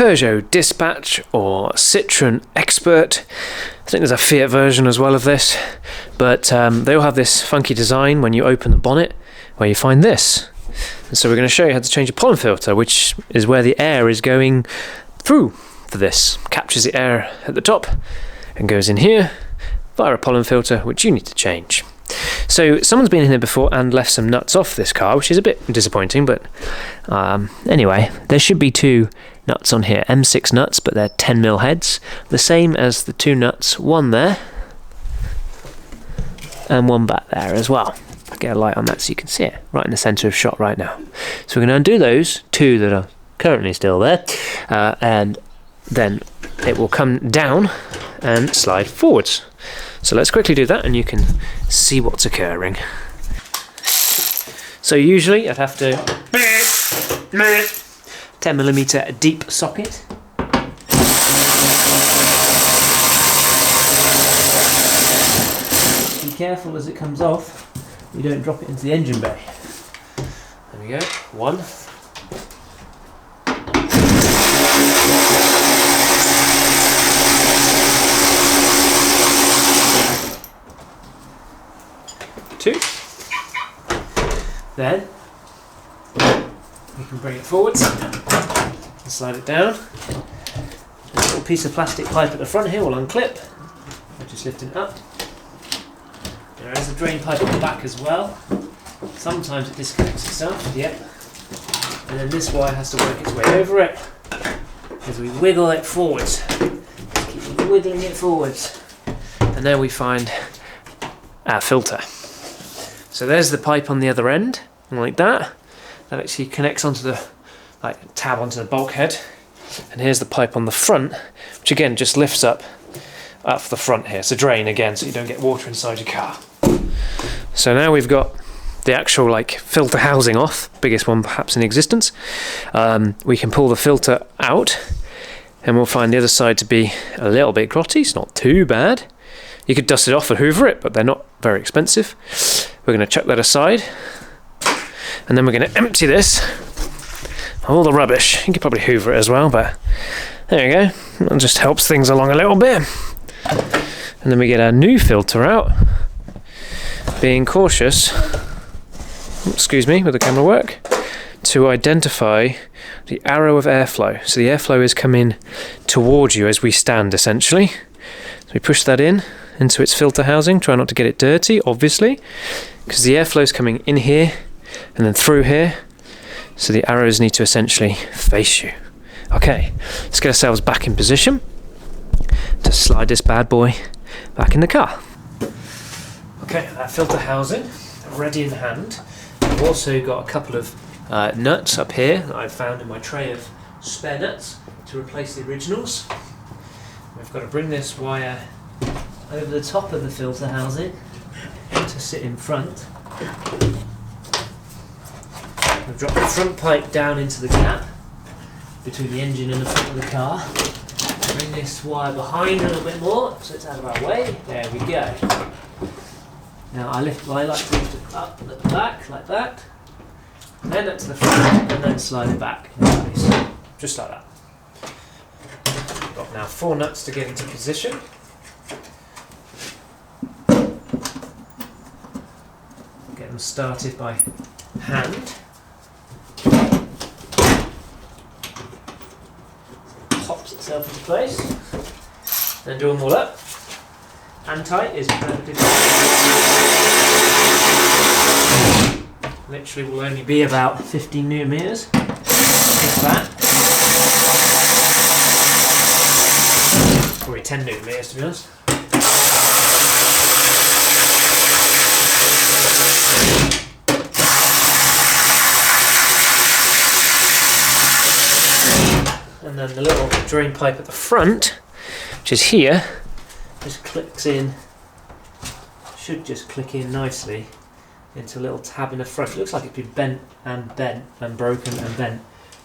Peugeot Dispatch or Citroen Expert. I think there's a Fiat version as well of this, but they all have this funky design when you open the bonnet where you find this. And so we're going to show you how to change a pollen filter, which is where the air is going through for this. Captures the air at the top and goes in here via a pollen filter, which you need to change. So someone's been in here before and left some nuts off this car, which is a bit disappointing, but anyway, there should be two nuts on here, M6 nuts, but they're 10mm heads, the same as the two nuts, one there and one back there as well. I'll get a light on that so you can see it right in the centre of shot right now. So we're going to undo those two that are currently still there, and then it will come down and slide forwards. So let's quickly do that and you can see what's occurring. So usually I'd have to 10mm deep socket. Be careful as it comes off, you don't drop it into the engine bay. There we go, one. Two. Then we can bring it forwards and slide it down. A little piece of plastic pipe at the front here will unclip. We're just lifting it up. There is a drain pipe at the back as well. Sometimes it disconnects itself, yep. And then this wire has to work its way over it as we wiggle it forwards. Keep wiggling it forwards. And there we find our filter. So there's the pipe on the other end, like that. That actually connects onto the tab onto the bulkhead. And here's the pipe on the front, which again just lifts up the front here. It's a drain again, so you don't get water inside your car. So now we've got the actual filter housing off, biggest one perhaps in existence. We can pull the filter out, and we'll find the other side to be a little bit grotty. It's not too bad. You could dust it off and hoover it, but they're not very expensive. We're going to chuck that aside, and then we're going to empty this of all the rubbish. You could probably hoover it as well, but there you go. That just helps things along a little bit. And then we get our new filter out, being cautious, excuse me, with the camera work, to identify the arrow of airflow. So the airflow is coming towards you as we stand, essentially. So we push that into its filter housing, try not to get it dirty, obviously, because the airflow is coming in here and then through here, so the arrows need to essentially face you. Okay, let's get ourselves back in position to slide this bad boy back in the car. Okay, that filter housing ready in hand. I've also got a couple of nuts up here that I've found in my tray of spare nuts to replace the originals. We've got to bring this wire over the top of the filter housing to sit in front. We've dropped the front pipe down into the gap between the engine and the front of the car. Bring this wire behind a little bit more so it's out of our way. There we go. Now I like to lift it up at the back like that, and then up to the front, and then slide it back in place, just like that. Got now 4 nuts to get into position. Get them started by hand. Pops itself into place. Then do them all up. Hand tight is perfect. Literally will only be about 15mm, if that. Probably 10mm to be honest. And then the little drain pipe at the front, which is here, just clicks in, should just click in nicely into a little tab in the front. It looks like it's been bent and broken and bent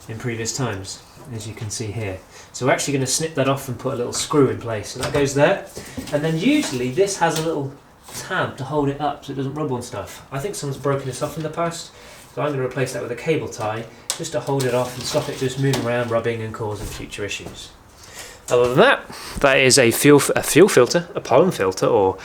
in previous times, as you can see here. So we're actually going to snip that off and put a little screw in place. So that goes there. And then usually this has a little tab to hold it up so it doesn't rub on stuff. I think someone's broken this off in the past. So I'm going to replace that with a cable tie just to hold it off and stop it just moving around, rubbing and causing future issues. Other than that, that is a fuel filter, a pollen filter or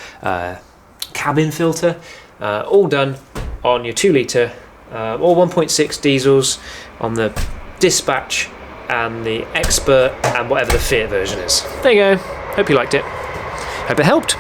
cabin filter, all done on your 2 litre or 1.6 diesels on the Dispatch and the Expert and whatever the Fiat version is. There you go. Hope you liked it. Hope it helped.